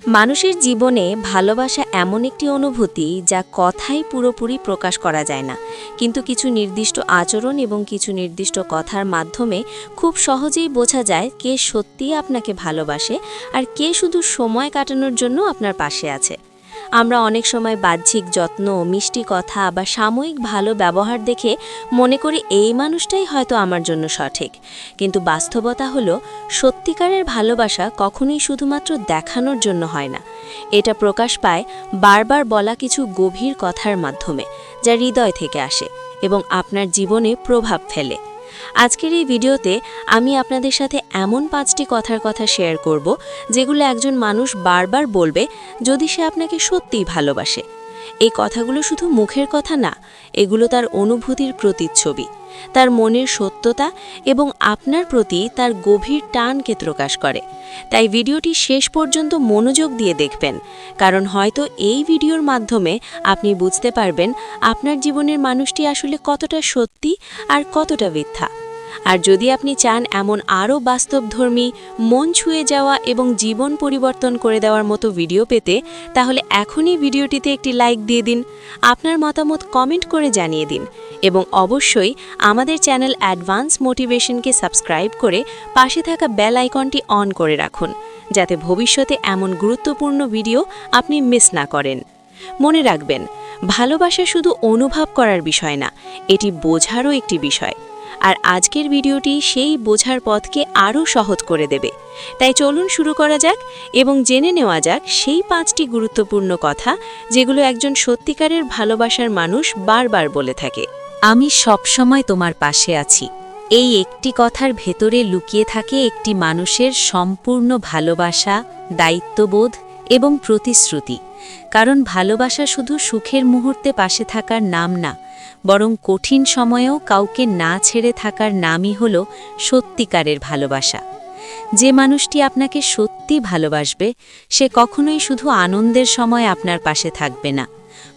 মানুষের জীবনে ভালোবাসা এমন একটি অনুভূতি যা কথায় পুরোপুরি প্রকাশ করা যায় না, কিন্তু কিছু নির্দিষ্ট আচরণ এবং কিছু নির্দিষ্ট কথার মাধ্যমে খুব সহজেই বোঝা যায় কে সত্যিই আপনাকে ভালোবাসে আর কে শুধু সময় কাটানোর জন্য আপনার পাশে আছে। আমরা অনেক সময় বাহ্যিক যত্ন, মিষ্টি কথা বা সাময়িক ভালো ব্যবহার দেখে মনে করি এই মানুষটাই হয়তো আমার জন্য সঠিক, কিন্তু বাস্তবতা হলো সত্যিকারের ভালোবাসা কখনোই শুধুমাত্র দেখানোর জন্য হয় না। এটা প্রকাশ পায় বারবার বলা কিছু গভীর কথার মাধ্যমে, যা হৃদয় থেকে আসে এবং আপনার জীবনে প্রভাব ফেলে। আজকের এই ভিডিওতে আমি আপনাদের সাথে এমন 5টি কথার কথা শেয়ার করব যেগুলো একজন মানুষ বারবার বলবে যদি সে আপনাকে সত্যিই ভালোবাসে। এই কথাগুলো শুধু মুখের কথা না, এগুলো তার অনুভূতির প্রতিচ্ছবি, তার মনের সত্যতা এবং আপনার প্রতি তার গভীর টানকে প্রকাশ করে। তাই ভিডিওটি শেষ পর্যন্ত মনোযোগ দিয়ে দেখবেন, কারণ হয়তো এই ভিডিওর মাধ্যমে আপনি বুঝতে পারবেন আপনার জীবনের মানুষটি আসলে কতটা সত্যি আর কতটা মিথ্যা। আর যদি আপনি চান এমন আরও বাস্তবধর্মী, মন ছুঁয়ে যাওয়া এবং জীবন পরিবর্তন করে দেওয়ার মতো ভিডিও পেতে, তাহলে এখনই ভিডিওটিতে একটি লাইক দিয়ে দিন, আপনার মতামত কমেন্ট করে জানিয়ে দিন এবং অবশ্যই আমাদের চ্যানেল অ্যাডভান্স মোটিভেশনকে সাবস্ক্রাইব করে পাশে থাকা বেল আইকনটি অন করে রাখুন, যাতে ভবিষ্যতে এমন গুরুত্বপূর্ণ ভিডিও আপনি মিস না করেন। মনে রাখবেন, ভালোবাসা শুধু অনুভব করার বিষয় না, এটি বোঝারও একটি বিষয়। আর আজকের ভিডিওটি সেই বোঝার পথকে আরও সহজ করে দেবে। তাই চলুন শুরু করা যাক এবং জেনে নেওয়া যাক সেই 5টি গুরুত্বপূর্ণ কথা যেগুলো একজন সত্যিকারের ভালোবাসার মানুষ বারবার বলে থাকে। আমি সবসময় তোমার পাশে আছি। এই একটি কথার ভেতরে লুকিয়ে থাকে একটি মানুষের সম্পূর্ণ ভালোবাসা, দায়িত্ববোধ এবং প্রতিশ্রুতি। কারণ ভালোবাসা শুধু সুখের মুহূর্তে পাশে থাকার নাম না, বরং কঠিন সময়েও কাউকে না ছেড়ে থাকার নামই হল সত্যিকারের ভালোবাসা। যে মানুষটি আপনাকে সত্যি ভালোবাসবে, সে কখনোই শুধু আনন্দের সময় আপনার পাশে থাকবে না,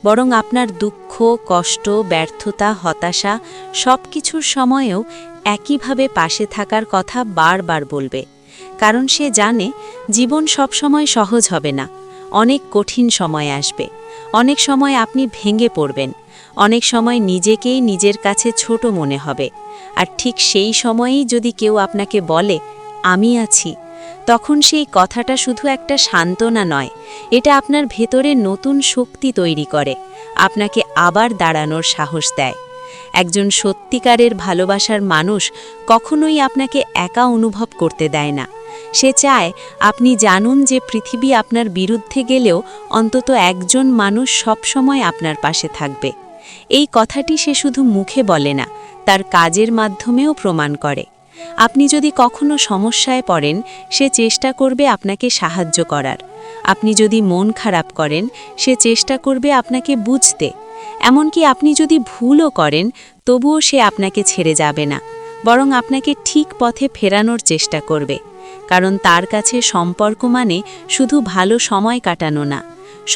বরং আপনার দুঃখ, কষ্ট, ব্যর্থতা, হতাশা সবকিছুর সময়েও একইভাবে পাশে থাকার কথা বারবার বলবে। কারণ সে জানে জীবন সবসময় সহজ হবে না, অনেক কঠিন সময় আসবে, অনেক সময় আপনি ভেঙে পড়বেন, অনেক সময় নিজেকেই নিজের কাছে ছোট মনে হবে। আর ঠিক সেই সময়েই যদি কেউ আপনাকে বলে আমি আছি, তখন সেই কথাটা শুধু একটা সান্ত্বনা নয়, এটা আপনার ভেতরে নতুন শক্তি তৈরি করে, আপনাকে আবার দাঁড়ানোর সাহস দেয়। একজন সত্যিকারের ভালোবাসার মানুষ কখনোই আপনাকে একা অনুভব করতে দেয় না। সে চায় আপনি জানুন যে পৃথিবী আপনার বিরুদ্ধে গেলেও অন্তত একজন মানুষ সবসময় আপনার পাশে থাকবে। এই কথাটি সে শুধু মুখে বলে না, তার কাজের মাধ্যমেও প্রমাণ করে। আপনি যদি কখনো সমস্যায় পড়েন, সে চেষ্টা করবে আপনাকে সাহায্য করার। আপনি যদি মন খারাপ করেন, সে চেষ্টা করবে আপনাকে বুঝতে। এমনকি আপনি যদি ভুলও করেন, তবুও সে আপনাকে ছেড়ে যাবে না, বরং আপনাকে ঠিক পথে ফেরানোর চেষ্টা করবে। কারণ তার কাছে সম্পর্ক মানে শুধু ভালো সময় কাটানো না,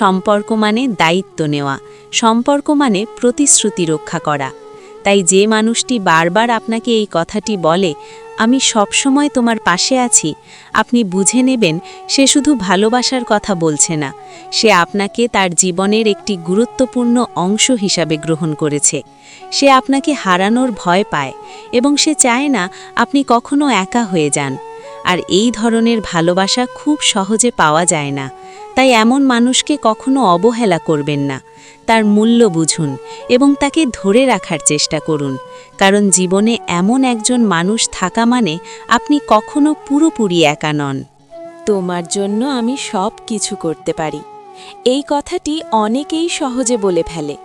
সম্পর্ক মানে দায়িত্ব নেওয়া, সম্পর্ক মানে প্রতিশ্রুতি রক্ষা করা। তাই যে মানুষটি বারবার আপনাকে এই কথাটি বলে আমি সবসময় তোমার পাশে আছি, আপনি বুঝে নেবেন সে শুধু ভালোবাসার কথা বলছে না, সে আপনাকে তার জীবনের একটি গুরুত্বপূর্ণ অংশ হিসাবে গ্রহণ করেছে। সে আপনাকে হারানোর ভয় পায় এবং সে চায় না আপনি কখনো একা হয়ে যান। আর এই ধরনের ভালোবাসা খুব সহজে পাওয়া যায় না। তাই এমন মানুষকে কখনো অবহেলা করবেন না, তার মূল্য বুঝুন এবং তাকে ধরে রাখার চেষ্টা করুন। কারণ জীবনে এমন একজন মানুষ থাকা মানে আপনি কখনো পুরোপুরি একা নন। তোমার জন্য আমি সব কিছু করতে পারি। এই কথাটি অনেকেই সহজে বলে ফেলে,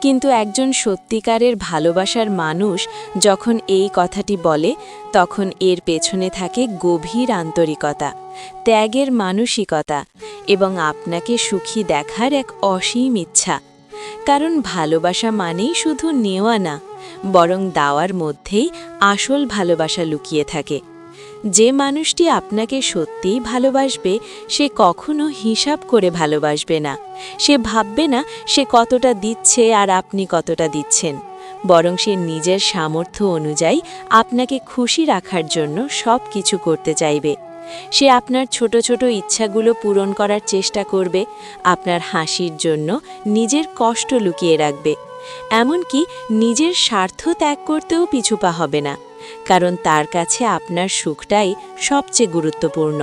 কিন্তু একজন সত্যিকারের ভালোবাসার মানুষ যখন এই কথাটি বলে, তখন এর পেছনে থাকে গভীর আন্তরিকতা, ত্যাগের মানসিকতা এবং আপনাকে সুখী দেখার এক অসীম ইচ্ছা। কারণ ভালোবাসা মানেই শুধু নেওয়া না, বরং দেওয়ার মধ্যেই আসল ভালোবাসা লুকিয়ে থাকে। যে মানুষটি আপনাকে সত্যিই ভালোবাসবে, সে কখনো হিসাব করে ভালোবাসবে না। সে ভাববে না সে কতটা দিচ্ছে আর আপনি কতটা দিচ্ছেন, বরং সে নিজের সামর্থ্য অনুযায়ী আপনাকে খুশি রাখার জন্য সব কিছু করতে চাইবে। সে আপনার ছোট ছোট ইচ্ছাগুলো পূরণ করার চেষ্টা করবে, আপনার হাসির জন্য নিজের কষ্ট লুকিয়ে রাখবে, এমনকি নিজের স্বার্থ ত্যাগ করতেও পিছুপা হবে না, কারণ তার কাছে আপনার সুখটাই সবচেয়ে গুরুত্বপূর্ণ।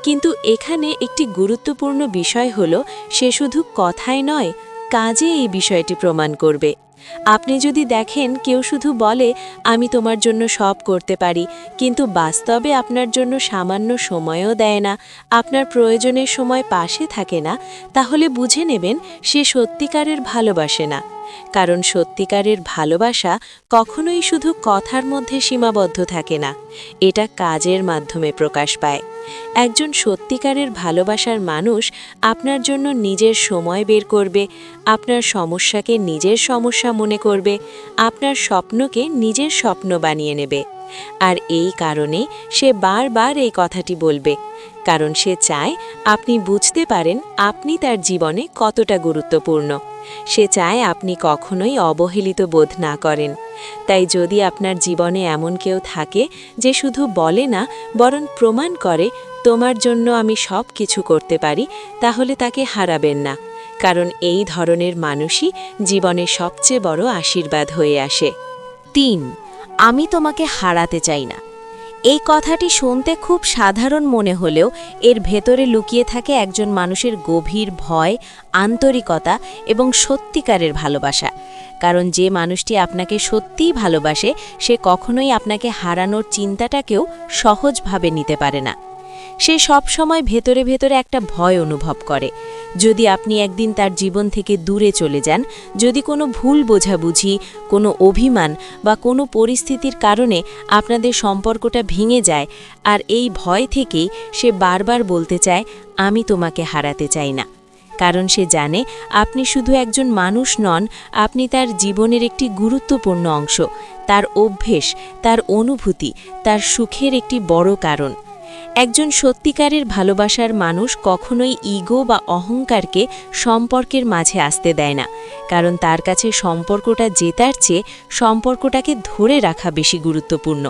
কিন্তু এখানে একটি গুরুত্বপূর্ণ বিষয় হলো, সে শুধু কথায় নয়, কাজে এই বিষয়টি প্রমাণ করবে। আপনি যদি দেখেন কেউ শুধু বলে আমি তোমার জন্য সব করতে পারি, কিন্তু বাস্তবে আপনার জন্য সামান্য সময়ও দেয় না, আপনার প্রয়োজনের সময় পাশে থাকে না, তাহলে বুঝে নেবেন সে সত্যিকারের ভালোবাসে না। কারণ সত্যিকারের ভালোবাসা কখনোই শুধু কথার মধ্যে সীমাবদ্ধ থাকে না, এটা কাজের মাধ্যমে প্রকাশ পায়। একজন সত্যিকারের ভালোবাসার মানুষ আপনার জন্য নিজের সময় বের করবে, আপনার সমস্যাকে নিজের সমস্যা মনে করবে, আপনার স্বপ্নকে নিজের স্বপ্ন বানিয়ে নেবে। আর এই কারণে সে বারবার এই কথাটি বলবে, কারণ সে চায় আপনি বুঝতে পারেন আপনি তার জীবনে কতটা গুরুত্বপূর্ণ। সে চায় আপনি কখনোই অবহেলিত বোধ না করেন। তাই যদি আপনার জীবনে এমন কেউ থাকে যে শুধু বলে না, বরং প্রমাণ করে তোমার জন্য আমি সব কিছু করতে পারি, তাহলে তাকে হারাবেন না, কারণ এই ধরনের মানুষই জীবনে সবচেয়ে বড় আশীর্বাদ হয়ে আসে। ৩. আমি তোমাকে হারাতে চাই না। এই কথাটি শুনতে খুব সাধারণ মনে হলেও এর ভেতরে লুকিয়ে থাকে একজন মানুষের গভীর ভয়, আন্তরিকতা এবং সত্যিকারের ভালোবাসা। কারণ যে মানুষটি আপনাকে সত্যিই ভালোবাসে, সে কখনোই আপনাকে হারানোর চিন্তাটাকেও সহজভাবে নিতে পারে না। সে সব সময় ভেতরে ভেতরে একটা ভয় অনুভব করে। যদি আপনি একদিন তার জীবন থেকে দূরে চলে যান, যদি কোনো ভুল বোঝাবুঝি, কোনো অভিমান বা কোনো পরিস্থিতির কারণে আপনাদের সম্পর্কটা ভেঙে যায়, আর এই ভয় থেকেই সে বারবার বলতে চায় আমি তোমাকে হারাতে চাই না। কারণ সে জানে আপনি শুধু একজন মানুষ নন, আপনি তার জীবনের একটি গুরুত্বপূর্ণ অংশ, তার অভ্যেস, তার অনুভূতি, তার সুখের একটি বড় কারণ। একজন সত্যিকারের ভালোবাসার মানুষ কখনোই ইগো বা অহংকারকে সম্পর্কের মাঝে আসতে দেয় না, কারণ তার কাছে সম্পর্কটা জেতার চেয়ে সম্পর্কটাকে ধরে রাখা বেশি গুরুত্বপূর্ণ।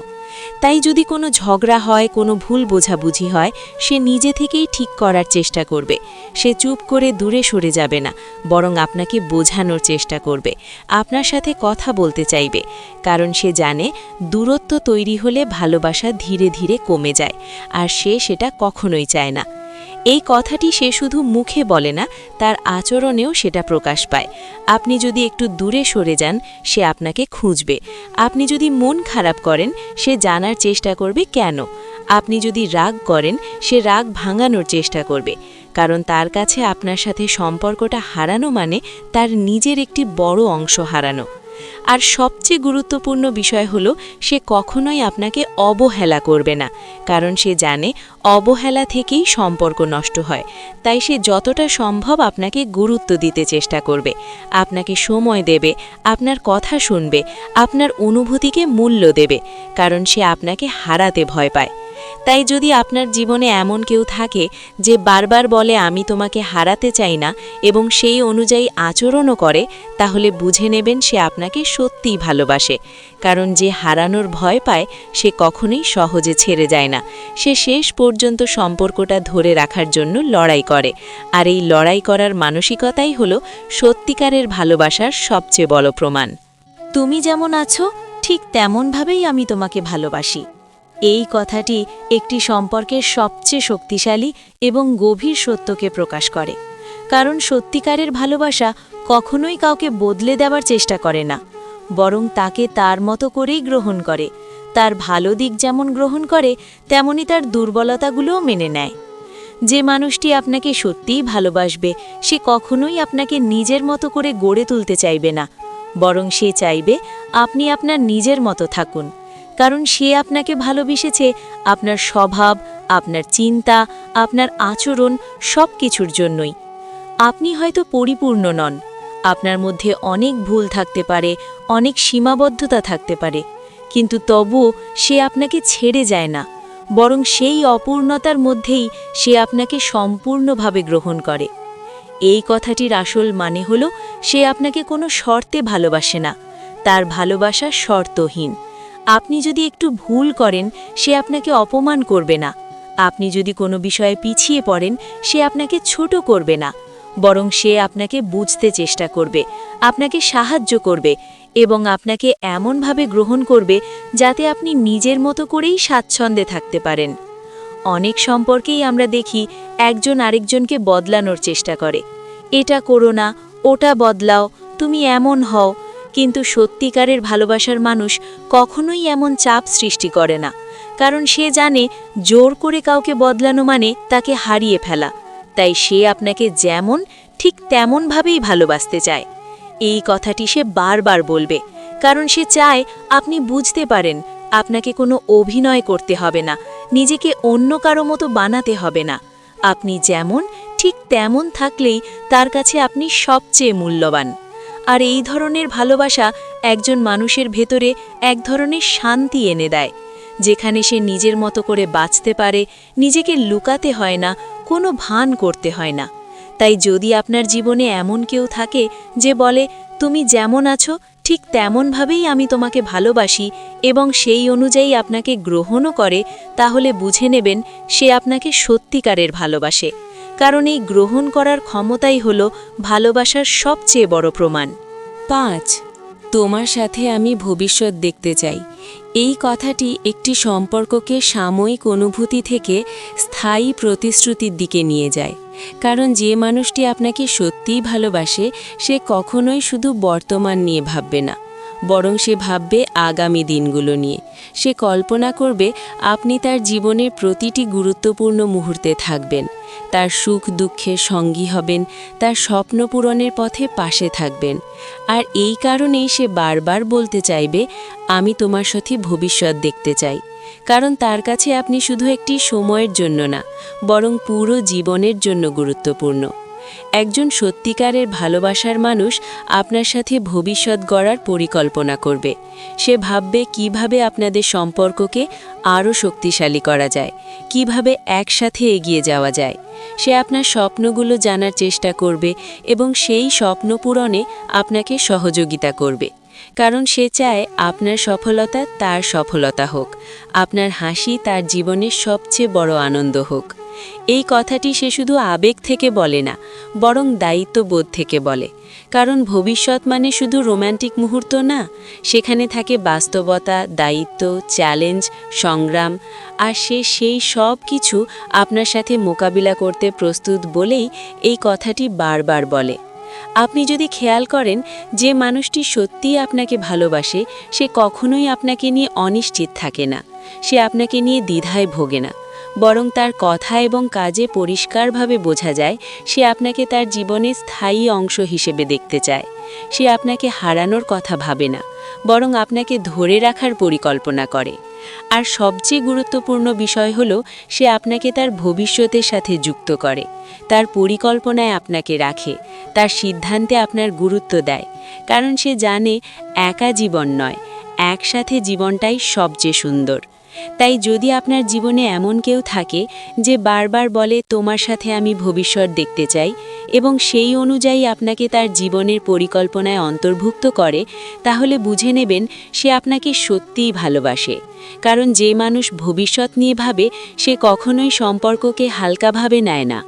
তাই যদি কোনো ঝগড়া হয়, কোনো ভুল বোঝাবুঝি হয়, সে নিজে থেকেই ঠিক করার চেষ্টা করবে। সে চুপ করে দূরে সরে যাবে না, বরং আপনাকে বোঝানোর চেষ্টা করবে, আপনার সাথে কথা বলতে চাইবে, কারণ সে জানে দূরত্ব তৈরি হলে ভালোবাসা ধীরে ধীরে কমে যায়, আর সে সেটা কখনোই চায় না। এই কথাটি সে শুধু মুখে বলে না, তার আচরণেও সেটা প্রকাশ পায়। আপনি যদি একটু দূরে সরে যান, সে আপনাকে খুঁজবে। আপনি যদি মন খারাপ করেন, সে জানার চেষ্টা করবে কেন। আপনি যদি রাগ করেন, সে রাগ ভাঙানোর চেষ্টা করবে, কারণ তার কাছে আপনার সাথে সম্পর্কটা হারানো মানে তার নিজের একটি বড় অংশ হারানো। আর সবচেয়ে গুরুত্বপূর্ণ বিষয় হলো, সে কখনোই আপনাকে অবহেলা করবে না, কারণ সে জানে অবহেলা থেকেই সম্পর্ক নষ্ট হয়। তাই সে যতটা সম্ভব আপনাকে গুরুত্ব দিতে চেষ্টা করবে, আপনাকে সময় দেবে, আপনার কথা শুনবে, আপনার অনুভূতিকে মূল্য দেবে, কারণ সে আপনাকে হারাতে ভয় পায়। তাই যদি আপনার জীবনে এমন কেউ থাকে যে বারবার বলে আমি তোমাকে হারাতে চাই না এবং সেই অনুযায়ী আচরণও করে, তাহলে বুঝে নেবেন সে আপনাকে সত্যিই ভালোবাসে। কারণ যে হারানোর ভয় পায় সে কখনোই সহজে ছেড়ে যায় না, সে শেষ পর্যন্ত সম্পর্কটা ধরে রাখার জন্য লড়াই করে। আর এই লড়াই করার মানসিকতাই হলো সত্যিকারের ভালোবাসার সবচেয়ে বড় প্রমাণ। তুমি যেমন আছো ঠিক তেমনভাবেই আমি তোমাকে ভালোবাসি। এই কথাটি একটি সম্পর্কের সবচেয়ে শক্তিশালী এবং গভীর সত্যকে প্রকাশ করে। কারণ সত্যিকারের ভালোবাসা কখনোই কাউকে বদলে দেওয়ার চেষ্টা করে না, বরং তাকে তার মতো করেই গ্রহণ করে। তার ভালো দিক যেমন গ্রহণ করে, তেমনি তার দুর্বলতাগুলোও মেনে নেয়। যে মানুষটি আপনাকে সত্যিই ভালোবাসবে, সে কখনোই আপনাকে নিজের মতো করে গড়ে তুলতে চাইবে না, বরং সে চাইবে আপনি আপনার নিজের মতো থাকুন। কারণ সে আপনাকে ভালোবেসেছে আপনার স্বভাব, আপনার চিন্তা, আপনার আচরণ সব কিছুর জন্যই। আপনি হয়তো পরিপূর্ণ নন, আপনার মধ্যে অনেক ভুল থাকতে পারে, অনেক সীমাবদ্ধতা থাকতে পারে, কিন্তু তবুও সে আপনাকে ছেড়ে যায় না, বরং সেই অপূর্ণতার মধ্যেই সে আপনাকে সম্পূর্ণভাবে গ্রহণ করে। এই কথাটির আসল মানে হলো, সে আপনাকে কোনো শর্তে ভালোবাসে না, তার ভালোবাসা শর্তহীন। আপনি যদি একটু ভুল করেন, সে আপনাকে অপমান করবে না, আপনি যদি কোনো বিষয়ে পিছিয়ে পড়েন, সে আপনাকে ছোট করবে না, বরং সে আপনাকে বুঝতে চেষ্টা করবে, আপনাকে সাহায্য করবে এবং আপনাকে এমনভাবে গ্রহণ করবে যাতে আপনি নিজের মতো করেই স্বাচ্ছন্দ্যে থাকতে পারেন। অনেক সম্পর্কেই আমরা দেখি একজন আরেকজনকে বদলানোর চেষ্টা করে, এটা করো না, ওটা বদলাও, তুমি এমন হও। কিন্তু সত্যিকারের ভালোবাসার মানুষ কখনোই এমন চাপ সৃষ্টি করে না, কারণ সে জানে জোর করে কাউকে বদলানো মানে তাকে হারিয়ে ফেলা। তাই সে আপনাকে যেমন ঠিক তেমনভাবেই ভালোবাসতে চায়। এই কথাটি সে বারবার বলবে, কারণ সে চায় আপনি বুঝতে পারেন আপনাকে কোনো অভিনয় করতে হবে না, নিজেকে অন্য কারো মতো বানাতে হবে না। আপনি যেমন ঠিক তেমন থাকলেই তার কাছে আপনি সবচেয়ে মূল্যবান। আর এই ধরনের ভালোবাসা একজন মানুষের ভেতরে এক ধরনের শান্তি এনে দেয়, যেখানে সে নিজের মতো করে বাঁচতে পারে, নিজেকে লুকাতে হয় না, কোনো ভান করতে হয় না। তাই যদি আপনার জীবনে এমন কেউ থাকে যে বলে তুমি যেমন আছো ঠিক তেমনভাবেই আমি তোমাকে ভালোবাসি এবং সেই অনুযায়ী আপনাকে গ্রহণও করে, তাহলে বুঝে নেবেন সে আপনাকে সত্যিকারের ভালোবাসে। কারণ এই গ্রহণ করার ক্ষমতাই হলো ভালোবাসার সবচেয়ে বড় প্রমাণ। 5. তোমার সাথে আমি ভবিষ্যৎ দেখতে চাই। এই কথাটি একটি সম্পর্ককে সাময়িক অনুভূতি থেকে স্থায়ী প্রতিশ্রুতির দিকে নিয়ে যায়। কারণ যে মানুষটি আপনাকে সত্যিই ভালোবাসে সে কখনোই শুধু বর্তমান নিয়ে ভাববে না, বরং সে ভাববে আগামী দিনগুলো নিয়ে। সে কল্পনা করবে আপনি তার জীবনের প্রতিটি গুরুত্বপূর্ণ মুহূর্তে থাকবেন, তার সুখ দুঃখের সঙ্গী হবেন, তার স্বপ্ন পূরণের পথে পাশে থাকবেন। আর এই কারণেই সে বারবার বলতে চাইবে আমি তোমার সাথে ভবিষ্যৎ দেখতে চাই। কারণ তার কাছে আপনি শুধু একটি সময়ের জন্য না, বরং পুরো জীবনের জন্য গুরুত্বপূর্ণ। একজন সত্যিকারের ভালোবাসার মানুষ আপনার সাথে ভবিষ্যৎ গড়ার পরিকল্পনা করবে। সে ভাববে কিভাবে আপনাদের সম্পর্ককে আরও শক্তিশালী করা যায়, কিভাবে একসাথে এগিয়ে যাওয়া যায়। সে আপনার স্বপ্নগুলো জানার চেষ্টা করবে এবং সেই স্বপ্ন পূরণে আপনাকে সহযোগিতা করবে। কারণ সে চায় আপনার সফলতা তার সফলতা হোক, আপনার হাসি তার জীবনের সবচেয়ে বড় আনন্দ হোক। এই কথাটি সে শুধু আবেগ থেকে বলে না, বরং দায়িত্ববোধ থেকে বলে। কারণ ভবিষ্যৎ মানে শুধু রোম্যান্টিক মুহূর্ত না, সেখানে থাকে বাস্তবতা, দায়িত্ব, চ্যালেঞ্জ, সংগ্রাম। আর সে সেই সব কিছু আপনার সাথে মোকাবিলা করতে প্রস্তুত বলেই এই কথাটি বারবার বলে। আপনি যদি খেয়াল করেন যে মানুষটি সত্যিই আপনাকে ভালোবাসে সে কখনোই আপনাকে নিয়ে অনিশ্চিত থাকে না, সে আপনাকে নিয়ে দ্বিধায় ভোগে না, বরং তার কথা এবং কাজে পরিষ্কারভাবে বোঝা যায় সে আপনাকে তার জীবনের স্থায়ী অংশ হিসেবে দেখতে চায়। সে আপনাকে হারানোর কথা ভাবে না, বরং আপনাকে ধরে রাখার পরিকল্পনা করে। আর সবচেয়ে গুরুত্বপূর্ণ বিষয় হলো সে আপনাকে তার ভবিষ্যতের সাথে যুক্ত করে, তার পরিকল্পনায় আপনাকে রাখে, তার সিদ্ধান্তে আপনার গুরুত্ব দেয়। কারণ সে জানে একা জীবন নয়, একসাথে জীবনটাই সবচেয়ে সুন্দর। তাই যদি আপনার জীবনে এমন কেউ থাকে যে বারবার বলে তোমার সাথে আমি ভবিষ্যৎ দেখতে চাই এবং সেই অনুযায়ী আপনাকে তার জীবনের পরিকল্পনায় অন্তর্ভুক্ত করে, তাহলে বুঝে নেবেন সে আপনাকে সত্যিই ভালোবাসে। কারণ যে মানুষ ভবিষ্যৎ নিয়ে ভাবে সে কখনোই সম্পর্ককে হালকাভাবে নেয় না,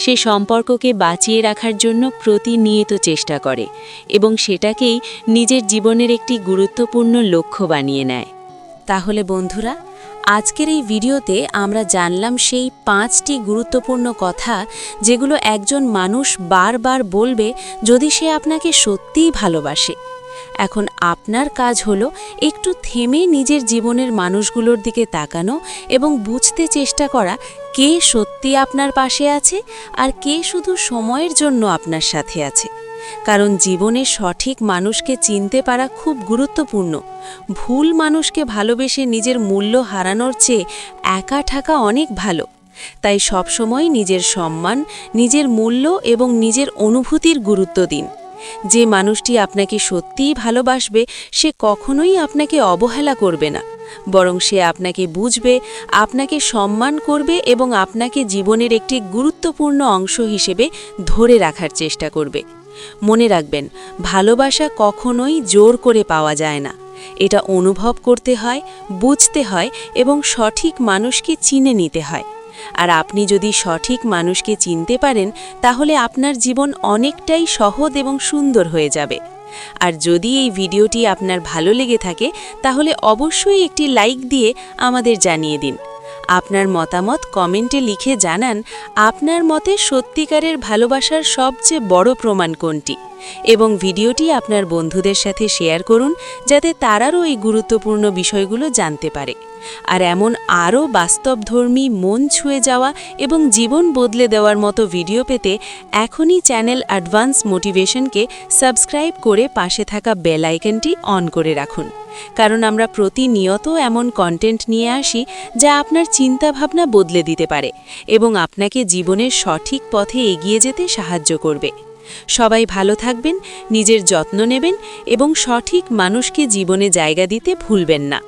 সে সম্পর্ককে বাঁচিয়ে রাখার জন্য প্রতিনিয়ত চেষ্টা করে এবং সেটাকেই নিজের জীবনের একটি গুরুত্বপূর্ণ লক্ষ্য বানিয়ে নেয়। তাহলে বন্ধুরা, আজকের এই ভিডিওতে আমরা জানলাম সেই 5টি গুরুত্বপূর্ণ কথা যেগুলো একজন মানুষ বারবার বলবে যদি সে আপনাকে সত্যিই ভালোবাসে। এখন আপনার কাজ হলো একটু থেমে নিজের জীবনের মানুষগুলোর দিকে তাকানো এবং বুঝতে চেষ্টা করা কে সত্যি আপনার পাশে আছে আর কে শুধু সময়ের জন্য আপনার সাথে আছে। কারণ জীবনে সঠিক মানুষকে চিনতে পারা খুব গুরুত্বপূর্ণ। ভুল মানুষকে ভালোবেসে নিজের মূল্য হারানোর চেয়ে একা থাকা অনেক ভালো। তাই সবসময় নিজের সম্মান, নিজের মূল্য এবং নিজের অনুভূতির গুরুত্ব দিন। যে মানুষটি আপনাকে সত্যিই ভালোবাসবে সে কখনোই আপনাকে অবহেলা করবে না, বরং সে আপনাকে বুঝবে, আপনাকে সম্মান করবে এবং আপনাকে জীবনের একটি গুরুত্বপূর্ণ অংশ হিসেবে ধরে রাখার চেষ্টা করবে। মনে রাখবেন, ভালোবাসা কখনোই জোর করে পাওয়া যায় না। এটা অনুভব করতে হয়, বুঝতে হয় এবং সঠিক মানুষকে চিনে নিতে হয়। আর আপনি যদি সঠিক মানুষকে চিনতে পারেন তাহলে আপনার জীবন অনেকটাই সহজ এবং সুন্দর হয়ে যাবে। আর যদি এই ভিডিওটি আপনার ভালো লেগে থাকে তাহলে অবশ্যই একটি লাইক দিয়ে আমাদের জানিয়ে দিন। আপনার মতামত কমেন্টে লিখে জানান আপনার মতে সত্যিকারের ভালোবাসার সবচেয়ে বড় প্রমাণ কোনটি, এবং ভিডিওটি আপনার বন্ধুদের সাথে শেয়ার করুন যাতে তারাও এই গুরুত্বপূর্ণ বিষয়গুলো জানতে পারে। আর এমন আরও বাস্তবধর্মী, মন ছুঁয়ে যাওয়া এবং জীবন বদলে দেওয়ার মতো ভিডিও পেতে এখনই চ্যানেল অ্যাডভান্স মোটিভেশনকে সাবস্ক্রাইব করে পাশে থাকা বেল আইকনটি অন করে রাখুন, কারণ আমরা প্রতিনিয়ত এমন কন্টেন্ট নিয়ে আসি যা আপনার চিন্তাভাবনা বদলে দিতে পারে এবং আপনাকে জীবনের সঠিক পথে এগিয়ে যেতে সাহায্য করবে। সবাই ভালো থাকবেন, নিজের যত্ন নেবেন এবং সঠিক মানুষকে জীবনে জায়গা দিতে ভুলবেন না।